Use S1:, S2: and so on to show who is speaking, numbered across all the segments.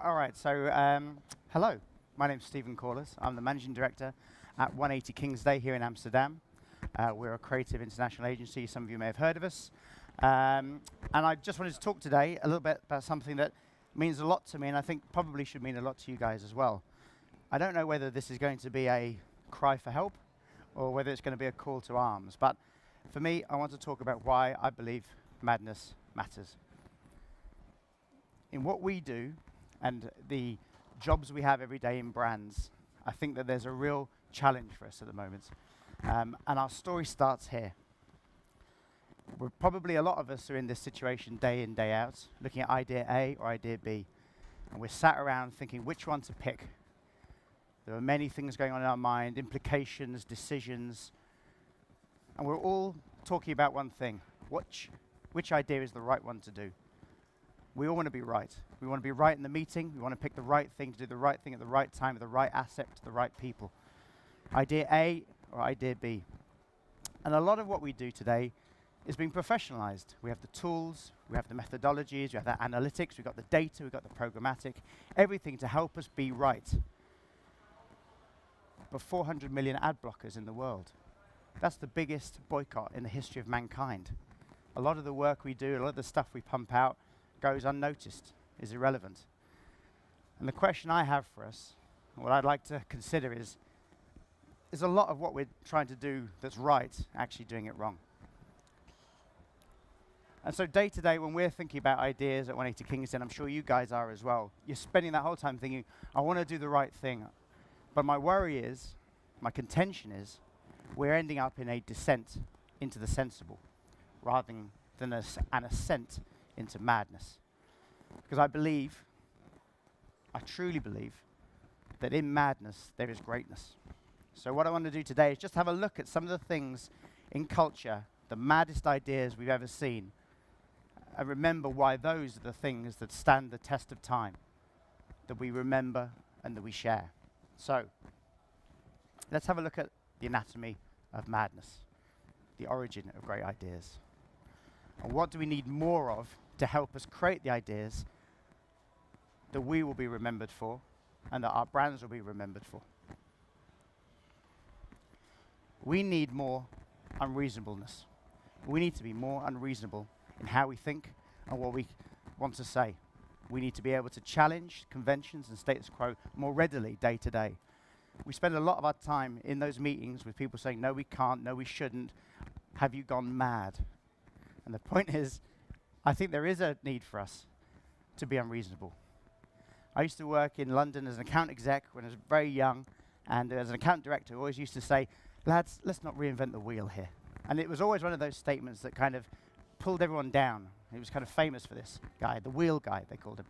S1: All right, so hello. My name's Stephen Corlett. I'm the Managing Director at 180 Kingsday here in Amsterdam. We're a creative international agency. Some of you may have heard of us. And I just wanted to talk today a little bit about something that means a lot to me and I think probably should mean a lot to you guys as well. I don't know whether this is going to be a cry for help or whether it's going to be a call to arms. But for me, I want to talk about why I believe madness matters. In what we do and the jobs we have every day in brands, I think that there's a real challenge for us at the moment. And our story starts here. We're probably, a lot of us are in this situation day in, day out, looking at idea A or idea B. And we're sat around thinking which one to pick. There are many things going on in our mind, implications, decisions. And we're all talking about one thing. Which idea is the right one to do? We all want to be right. We want to be right in the meeting. We want to pick the right thing, to do the right thing at the right time, with the right asset to the right people. Idea A or idea B. And a lot of what we do today is being professionalized. We have the tools, we have the methodologies, we have the analytics, we've got the data, we've got the programmatic, everything to help us be right. But 400 million ad blockers in the world. That's the biggest boycott in the history of mankind. A lot of the work we do, a lot of the stuff we pump out goes unnoticed, is irrelevant. And the question I have for us, what I'd like to consider is a lot of what we're trying to do that's right actually doing it wrong? And so day to day, when we're thinking about ideas at 180 Kingston, I'm sure you guys are as well, you're spending that whole time thinking, I want to do the right thing. But my worry is, my contention is, we're ending up in a descent into the sensible, rather than an ascent into madness. Because I truly believe, that in madness there is greatness. So what I want to do today is just have a look at some of the things in culture, the maddest ideas we've ever seen, and remember why those are the things that stand the test of time, that we remember and that we share. So let's have a look at the anatomy of madness, the origin of great ideas. And what do we need more of to help us create the ideas that we will be remembered for and that our brands will be remembered for? We need more unreasonableness. We need to be more unreasonable in how we think and what we want to say. We need to be able to challenge conventions and status quo more readily day to day. We spend a lot of our time in those meetings with people saying, no, we can't, no, we shouldn't. Have you gone mad? And the point is, I think there is a need for us to be unreasonable. I used to work in London as an account exec when I was very young, and as an account director, I always used to say, lads, let's not reinvent the wheel here. And it was always one of those statements that kind of pulled everyone down. He was kind of famous for this guy, the wheel guy, they called him.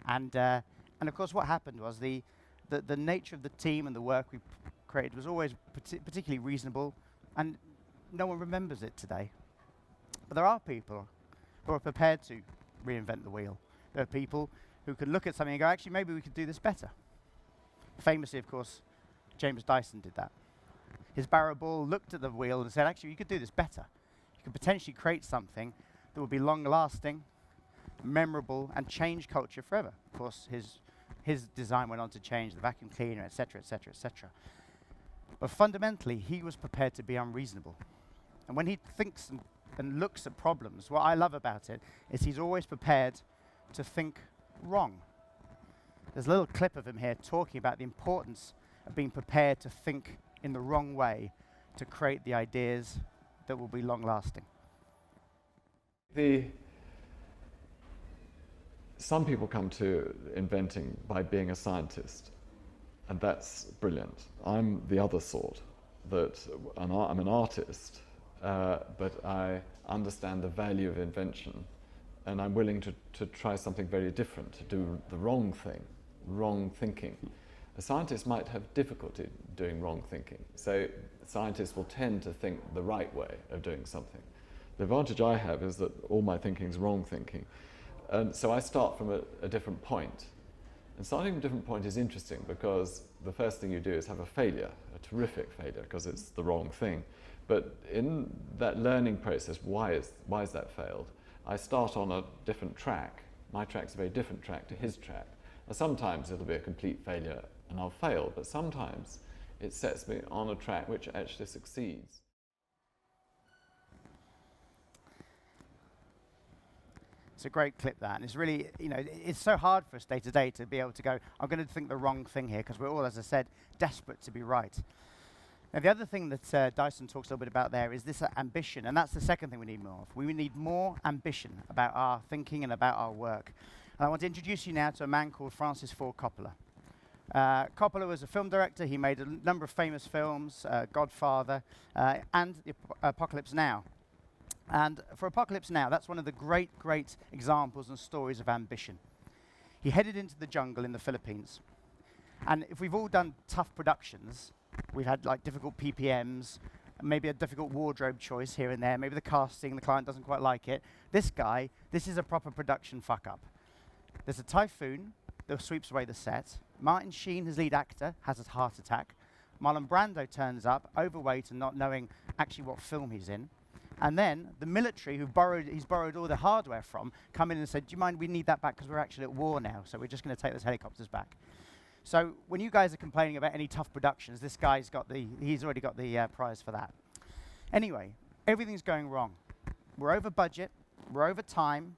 S1: And of course, what happened was the nature of the team and the work we created was always particularly reasonable, and no one remembers it today. But there are people who are prepared to reinvent the wheel. There are people who can look at something and go, actually, maybe we could do this better. Famously, of course, James Dyson did that. His barrow ball looked at the wheel and said, actually, you could do this better. You could potentially create something that would be long-lasting, memorable, and change culture forever. Of course, his design went on to change the vacuum cleaner, et cetera, et cetera, et cetera. But fundamentally, he was prepared to be unreasonable. And when he thinks and looks at problems, what I love about it is he's always prepared to think wrong. There's a little clip of him here talking about the importance of being prepared to think in the wrong way to create the ideas that will be long-lasting.
S2: Some people come to inventing by being a scientist, and that's brilliant. I'm the other sort, I'm an artist, but I understand the value of invention, and I'm willing to try something very different, to do the wrong thing, wrong thinking. A scientist might have difficulty doing wrong thinking, so scientists will tend to think the right way of doing something. The advantage I have is that all my thinking is wrong thinking, and so I start from a different point. And starting from a different point is interesting because the first thing you do is have a failure, a terrific failure, because it's the wrong thing. But in that learning process, why is that failed? I start on a different track. My track's a very different track to his track. Sometimes it'll be a complete failure and I'll fail, but sometimes it sets me on a track which actually succeeds.
S1: It's a great clip, that, and it's really, it's so hard for us day to day to be able to go, I'm going to think the wrong thing here, because we're all, as I said, desperate to be right. Now, the other thing that Dyson talks a little bit about there is this ambition, and that's the second thing we need more of. We need more ambition about our thinking and about our work. And I want to introduce you now to a man called Francis Ford Coppola. Coppola was a film director. He made a number of famous films, Godfather, and Apocalypse Now. And for Apocalypse Now, that's one of the great, great examples and stories of ambition. He headed into the jungle in the Philippines. And if we've all done tough productions, we've had like difficult PPMs, maybe a difficult wardrobe choice here and there, maybe the casting, the client doesn't quite like it. This guy, this is a proper production fuck-up. There's a typhoon that sweeps away the set. Martin Sheen, his lead actor, has a heart attack. Marlon Brando turns up, overweight and not knowing actually what film he's in. And then the military, he's borrowed all the hardware from, come in and said, do you mind, we need that back because we're actually at war now, so we're just going to take those helicopters back. So when you guys are complaining about any tough productions, this guy's he's already got the prize for that. Anyway, everything's going wrong. We're over budget, we're over time,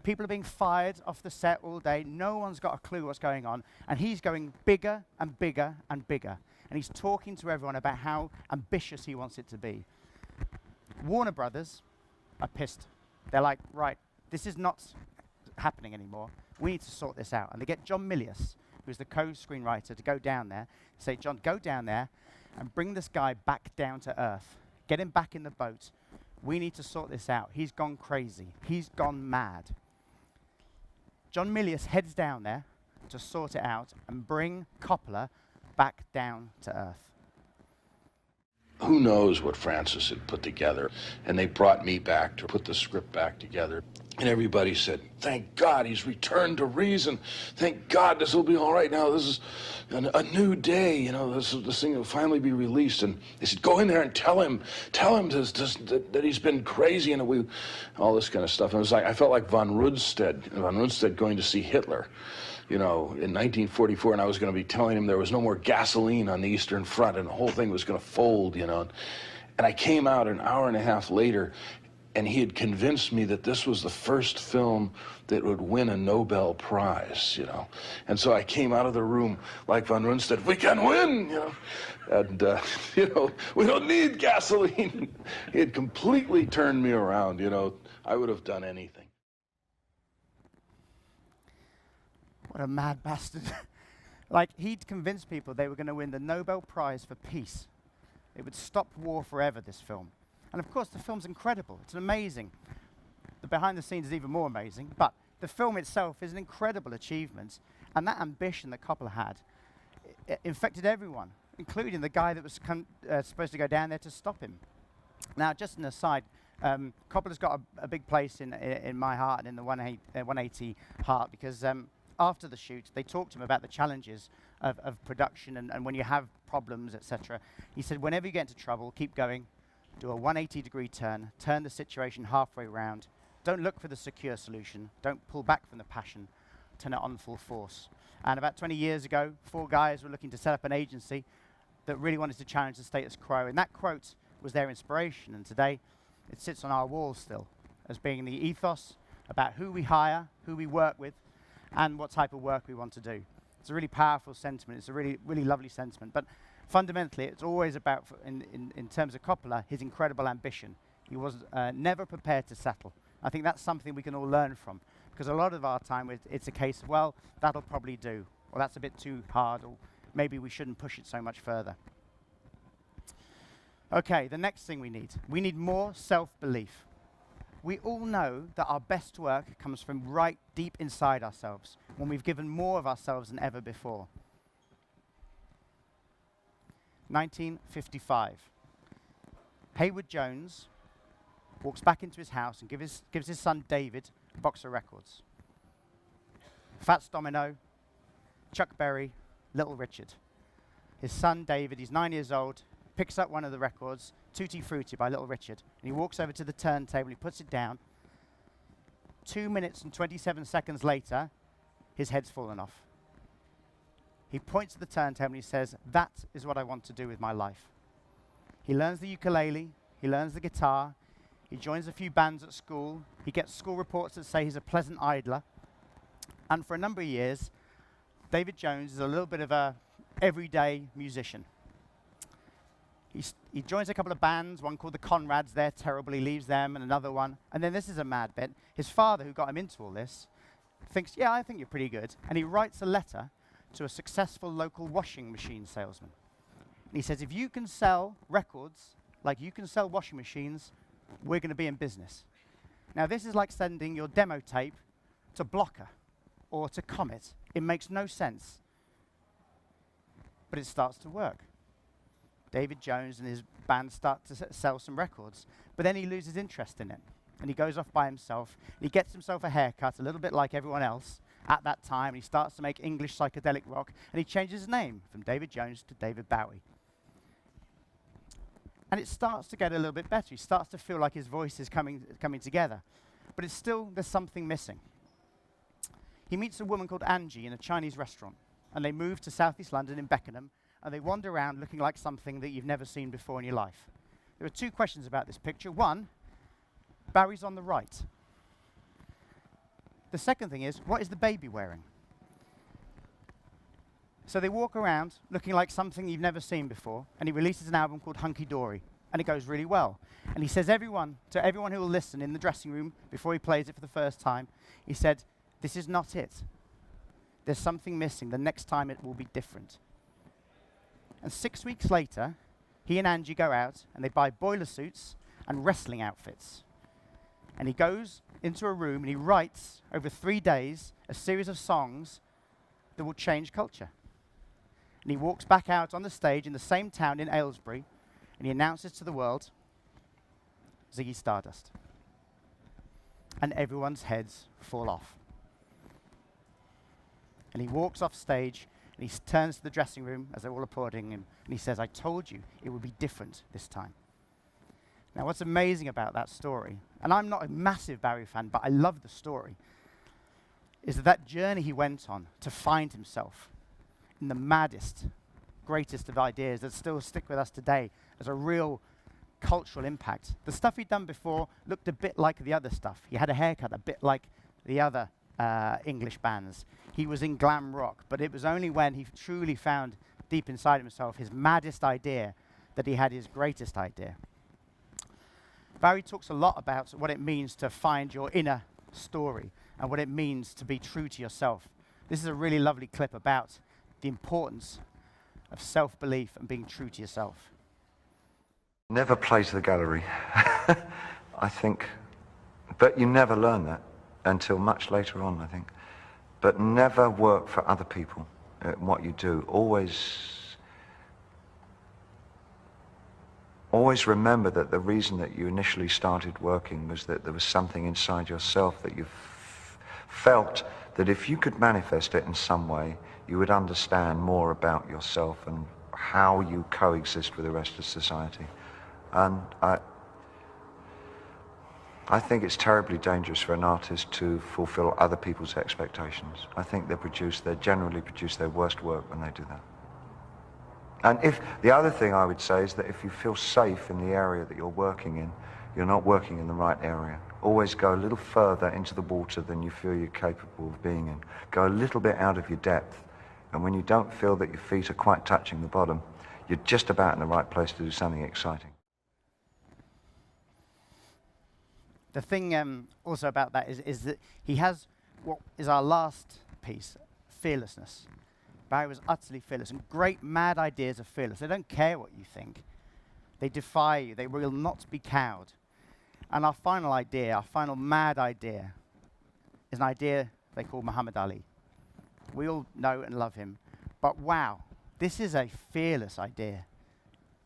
S1: people are being fired off the set all day, no one's got a clue what's going on, and he's going bigger and bigger and bigger. And he's talking to everyone about how ambitious he wants it to be. Warner Brothers are pissed. They're like, right, this is not happening anymore. We need to sort this out. And they get John Milius, who's the co-screenwriter, to go down there, say, John, go down there and bring this guy back down to earth. Get him back in the boat. We need to sort this out. He's gone crazy. He's gone mad. John Milius heads down there to sort it out and bring Coppola back down to earth.
S3: Who knows what Francis had put together, and they brought me back to put the script back together. And everybody said, thank God he's returned to reason. Thank God this will be all right now. This is a new day. This thing will finally be released. And they said, go in there and tell him that he's been crazy and all this kind of stuff. And it was like, I felt like von Rundstedt going to see Hitler, in 1944, and I was going to be telling him there was no more gasoline on the Eastern Front and the whole thing was going to fold, And I came out an hour and a half later, and he had convinced me that this was the first film that would win a Nobel Prize, And so I came out of the room like von Rundstedt, we can win, And, we don't need gasoline. He had completely turned me around, I would have done anything.
S1: What a mad bastard. Like, he'd convinced people they were going to win the Nobel Prize for peace. It would stop war forever, this film. And of course, the film's incredible. It's amazing. The behind the scenes is even more amazing, but the film itself is an incredible achievement. And that ambition that Coppola had infected everyone, including the guy that was supposed to go down there to stop him. Now, just an aside, Coppola's got a big place in my heart and in the 180 heart, because after the shoot, they talked to him about the challenges of production and when you have problems, etc. He said, whenever you get into trouble, keep going, do a 180-degree turn the situation halfway around, don't look for the secure solution, don't pull back from the passion, turn it on full force. And about 20 years ago, 4 guys were looking to set up an agency that really wanted to challenge the status quo, and that quote was their inspiration, and today it sits on our wall still as being the ethos about who we hire, who we work with, and what type of work we want to do. It's a really powerful sentiment. It's a really, really lovely sentiment. But fundamentally, it's always about, in terms of Coppola, his incredible ambition. He was never prepared to settle. I think that's something we can all learn from, because a lot of our time, it's a case of, well, that'll probably do, or that's a bit too hard, or maybe we shouldn't push it so much further. Okay, the next thing we need more self-belief. We all know that our best work comes from right deep inside ourselves, when we've given more of ourselves than ever before. 1955. Hayward Jones walks back into his house and gives his son David a box of records. Fats Domino, Chuck Berry, Little Richard. His son David, he's 9 years old, picks up one of the records, Tutti Frutti by Little Richard, and he walks over to the turntable, he puts it down. 2 minutes and 27 seconds later, his head's fallen off. he points to the turntable and he says, that is what I want to do with my life. He learns the ukulele, he learns the guitar, he joins a few bands at school, he gets school reports that say he's a pleasant idler, and for a number of years, David Jones is a little bit of a everyday musician. He joins a couple of bands, one called the Conrads, they're terrible, he leaves them, and another one. And then this is a mad bit. His father, who got him into all this, thinks, yeah, I think you're pretty good. And he writes a letter to a successful local washing machine salesman. And he says, if you can sell records like you can sell washing machines, we're going to be in business. Now, this is like sending your demo tape to Blocker or to Comet. It makes no sense. But it starts to work. David Jones and his band start to sell some records. But then he loses interest in it. And he goes off by himself. He gets himself a haircut, a little bit like everyone else at that time. And he starts to make English psychedelic rock. And he changes his name from David Jones to David Bowie. And it starts to get a little bit better. He starts to feel like his voice is coming together. But it's still, there's something missing. He meets a woman called Angie in a Chinese restaurant. And they move to southeast London in Beckenham. And they wander around looking like something that you've never seen before in your life. There are two questions about this picture. One, Barry's on the right. The second thing is, what is the baby wearing? So they walk around looking like something you've never seen before, and he releases an album called Hunky Dory, and it goes really well. And he says to everyone who will listen in the dressing room before he plays it for the first time, he said, this is not it. There's something missing. The next time it will be different. And 6 weeks later, he and Angie go out, and they buy boiler suits and wrestling outfits. And he goes into a room, and he writes, over 3 days, a series of songs that will change culture. And he walks back out on the stage in the same town in Aylesbury, and he announces to the world, Ziggy Stardust. And everyone's heads fall off. And he walks off stage, and he turns to the dressing room as they're all applauding him, and he says, I told you it would be different this time. Now, what's amazing about that story, and I'm not a massive Barry fan, but I love the story, is that journey he went on to find himself in the maddest, greatest of ideas that still stick with us today as a real cultural impact. The stuff he'd done before looked a bit like the other stuff. He had a haircut a bit like the other English bands. He was in glam rock, but it was only when he truly found deep inside himself his maddest idea that he had his greatest idea. Barry talks a lot about what it means to find your inner story and what it means to be true to yourself. This is a really lovely clip about the importance of self-belief and being true to yourself.
S4: Never play to the gallery, I think. But you never learn that until much later on, I think. But never work for other people at what you do. Always remember that the reason that you initially started working was that there was something inside yourself that you felt that if you could manifest it in some way, you would understand more about yourself and how you coexist with the rest of society. And I think it's terribly dangerous for an artist to fulfill other people's expectations. I think they generally produce their worst work when they do that. And the other thing I would say is that if you feel safe in the area that you're working in, you're not working in the right area. Always go a little further into the water than you feel you're capable of being in. Go a little bit out of your depth, and when you don't feel that your feet are quite touching the bottom, you're just about in the right place to do something exciting.
S1: The thing also about that is that he has what is our last piece, fearlessness. Barry was utterly fearless, and great mad ideas are fearless. They don't care what you think. They defy you. They will not be cowed. And our final idea, our final mad idea, is an idea they call Muhammad Ali. We all know and love him, but wow, this is a fearless idea.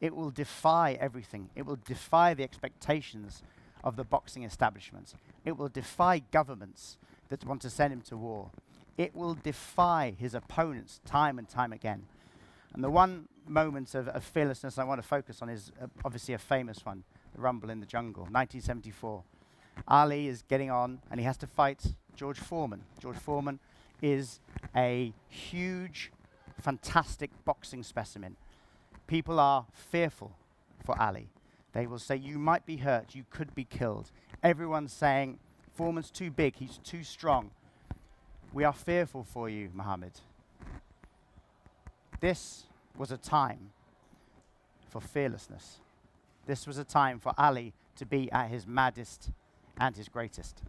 S1: It will defy everything. It will defy the expectations of the boxing establishment. It will defy governments that want to send him to war. It will defy his opponents time and time again. And the one moment of fearlessness I want to focus on is obviously a famous one, the Rumble in the Jungle, 1974. Ali is getting on, and he has to fight George Foreman. George Foreman is a huge fantastic boxing specimen. People are fearful for Ali. They will say, you might be hurt, you could be killed. Everyone's saying, Foreman's too big, he's too strong. We are fearful for you, Muhammad. This was a time for fearlessness. This was a time for Ali to be at his maddest and his greatest.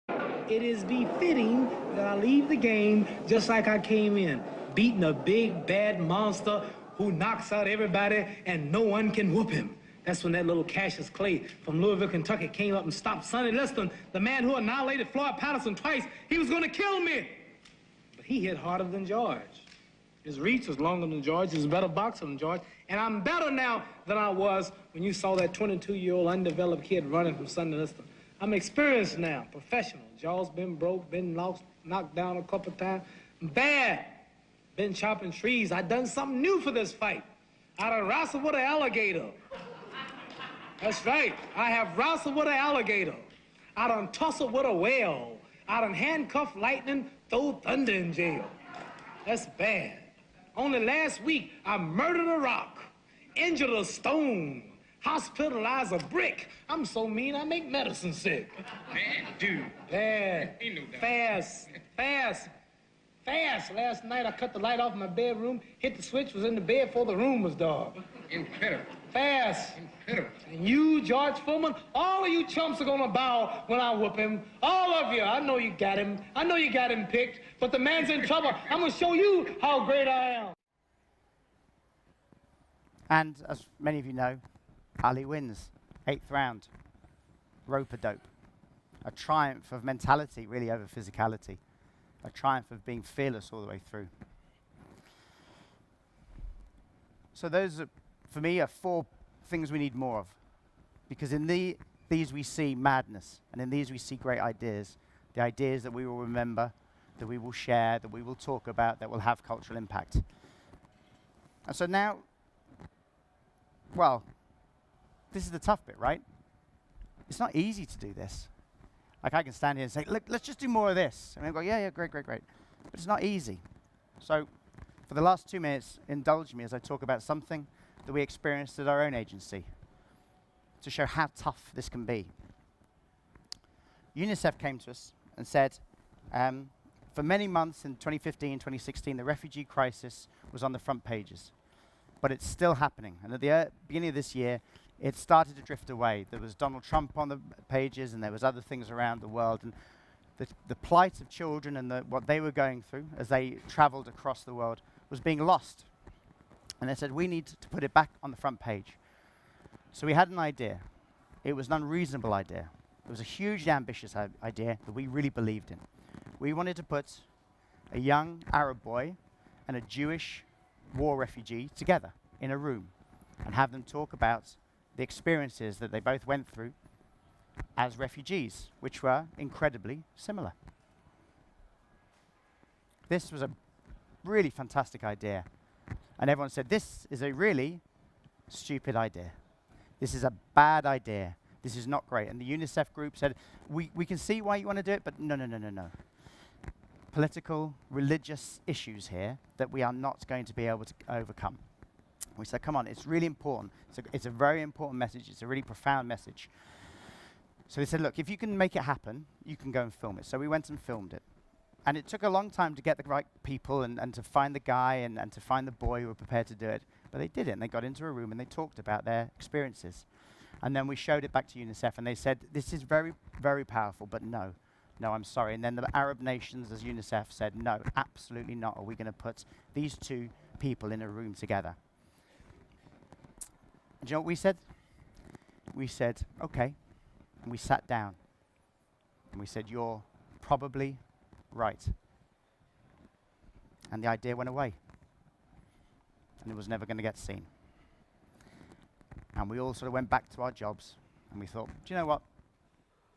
S5: It is befitting that I leave the game just like I came in, beating a big, bad monster who knocks out everybody and no one can whoop him. That's when that little Cassius Clay from Louisville, Kentucky came up and stopped Sonny Liston, the man who annihilated Floyd Patterson twice. He was going to kill me. But he hit harder than George. His reach was longer than George. He's a better boxer than George. And I'm better now than I was when you saw that 22-year-old undeveloped kid running from Sonny Liston. I'm experienced now, professional. Jaw's been broke, been lost, knocked down a couple of times. I'm bad. Been chopping trees. I done something new for this fight. I done wrestled with an alligator. That's right. I have wrestled with an alligator. I done tussled with a whale. I done handcuffed lightning, throw thunder in jail. That's bad. Only last week, I murdered a rock, injured a stone, hospitalized a brick. I'm so mean, I make medicine sick.
S6: Bad dude.
S5: Bad.
S6: Ain't no doubt.
S5: Fast. Fast. Fast. Last night, I cut the light off in my bedroom, hit the switch, was in the bed before the room was dark.
S6: Incredible.
S5: Fast.
S6: Incredible.
S5: And you, George Foreman, all of you chumps are gonna bow when I whoop him. All of you. I know you got him. I know you got him picked, but the man's in trouble. I'm gonna show you how great I am.
S1: And as many of you know, Ali wins. 8th round. Rope-a-dope. A triumph of mentality, really, over physicality. A triumph of being fearless all the way through. So those, for me, are 4 things we need more of. Because in these we see madness, and in these we see great ideas. The ideas that we will remember, that we will share, that we will talk about, that will have cultural impact. And so now, well, this is the tough bit, right? It's not easy to do this. Like, I can stand here and say, look, let's just do more of this. And I go, yeah, great. But it's not easy. So for the last 2 minutes, indulge me as I talk about something that we experienced at our own agency to show how tough this can be. UNICEF came to us and said, for many months in 2015, 2016, the refugee crisis was on the front pages. But it's still happening. And at the beginning of this year, it started to drift away. There was Donald Trump on the pages, and there was other things around the world. And the plight of children and what they were going through as they traveled across the world was being lost. And they said, we need to put it back on the front page. So we had an idea. It was an unreasonable idea. It was a hugely ambitious idea that we really believed in. We wanted to put a young Arab boy and a Jewish war refugee together in a room and have them talk about the experiences that they both went through as refugees, which were incredibly similar. This was a really fantastic idea. And everyone said, this is a really stupid idea. This is a bad idea. This is not great. And the UNICEF group said, we can see why you want to do it, but no. Political, religious issues here that we are not going to be able to overcome. We said, come on, it's really important. It's a very important message. It's a really profound message. So they said, look, if you can make it happen, you can go and film it. So we went and filmed it. And it took a long time to get the right people and to find the guy and to find the boy who were prepared to do it. But they did it, and they got into a room and they talked about their experiences. And then we showed it back to UNICEF, and they said, this is very, very powerful, but no, I'm sorry. And then the Arab nations, as UNICEF said, no, absolutely not. Are we going to put these 2 people in a room together? Do you know what we said? We said, okay. And we sat down. And we said, you're probably right. And the idea went away. And it was never going to get seen. And we all sort of went back to our jobs. And we thought, do you know what?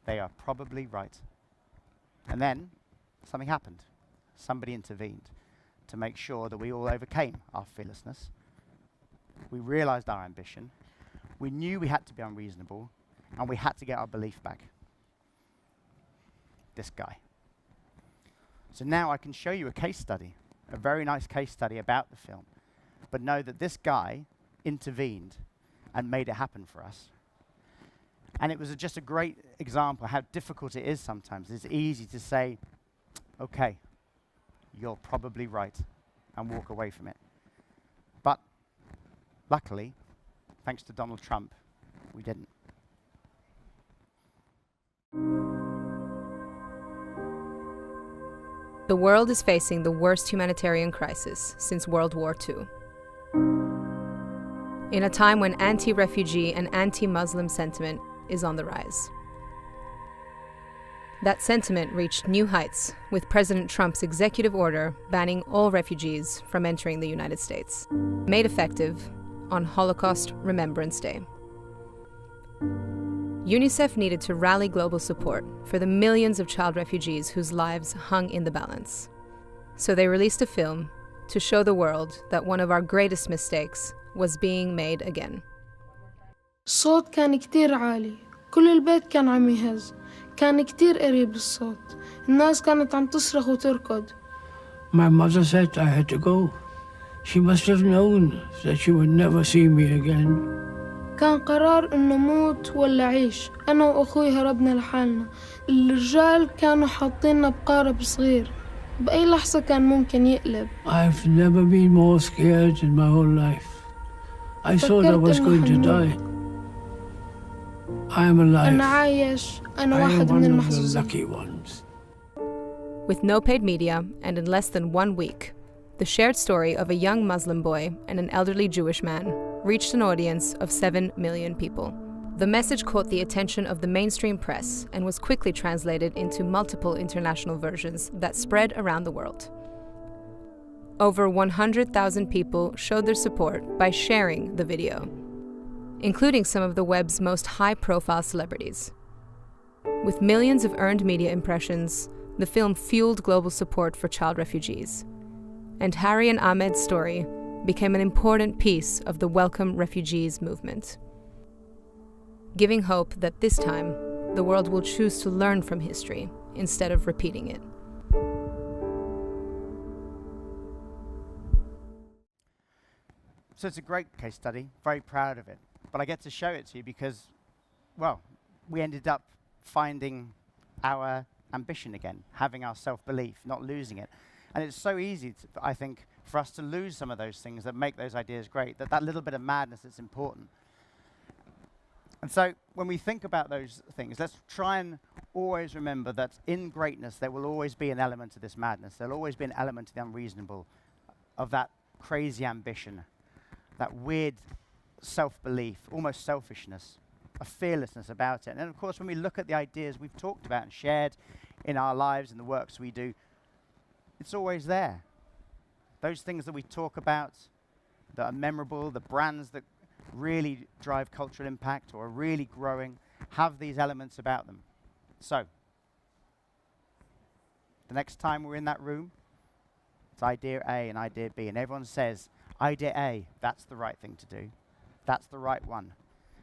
S1: They are probably right. And then something happened. Somebody intervened to make sure that we all overcame our fearlessness. We realized our ambition. We knew we had to be unreasonable, and we had to get our belief back. This guy. So now I can show you a case study a very nice case study about the film, but know that this guy intervened and made it happen for us. And it was just a great example of how difficult it is sometimes. It's easy to say, okay, you're probably right, and walk away from it. But luckily, thanks to Donald Trump, we didn't.
S7: The world is facing the worst humanitarian crisis since World War II. In a time when anti-refugee and anti-Muslim sentiment is on the rise. That sentiment reached new heights with President Trump's executive order banning all refugees from entering the United States, made effective on Holocaust Remembrance Day. UNICEF needed to rally global support for the millions of child refugees whose lives hung in the balance. So they released a film to show the world that one of our greatest mistakes was being made again.
S8: الصوت كان كتير عالي، كل البيت كان عم يهز، كان كتير قريب الصوت، الناس كانت عم تصرخ وتركض.
S9: My mother said I had to go. She must have known that she would never see me again.
S8: كان قرار إنه موت ولا عيش، أنا وأخوي هربنا لحالنا. الرجال كانوا حاطيننا بقارب صغير، بأي لحظة كان ممكن يقلب.
S9: I've never been more scared in my whole life. I thought I was going to die. I am alive.
S8: أنا عايش، أنا
S9: I am
S8: واحد
S9: one
S8: من
S9: of the
S8: المحظوظين.
S9: lucky ones.
S7: With no paid media and in less than 1 week, the shared story of a young Muslim boy and an elderly Jewish man reached an audience of 7 million people. The message caught the attention of the mainstream press and was quickly translated into multiple international versions that spread around the world. Over 100,000 people showed their support by sharing the video, including some of the web's most high-profile celebrities. With millions of earned media impressions, the film fueled global support for child refugees. And Harry and Ahmed's story became an important piece of the Welcome Refugees movement, giving hope that this time the world will choose to learn from history instead of repeating it.
S1: So it's a great case study, very proud of it. But I get to show it to you because, well, we ended up finding our ambition again, having our self-belief, not losing it. And it's so easy, I think, for us to lose some of those things that make those ideas great, that little bit of madness is important. And so when we think about those things, let's try and always remember that in greatness, there will always be an element of this madness. There'll always be an element of the unreasonable, of that crazy ambition, that weird self-belief, almost selfishness, a fearlessness about it. And of course, when we look at the ideas we've talked about and shared in our lives and the works we do, it's always there. Those things that we talk about that are memorable, the brands that really drive cultural impact or are really growing, have these elements about them. So, the next time we're in that room, it's idea A and idea B, and everyone says, idea A, that's the right thing to do. That's the right one.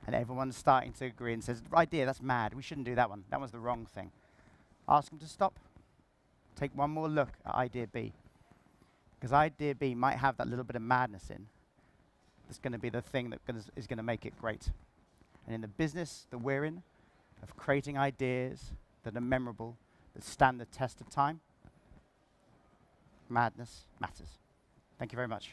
S1: And everyone's starting to agree and says, idea, that's mad. We shouldn't do that one. That one's the wrong thing. Ask them to stop. Take one more look at idea B. Because idea B might have that little bit of madness in. That's going to be the thing that is going to make it great. And in the business that we're in, of creating ideas that are memorable, that stand the test of time, madness matters. Thank you very much.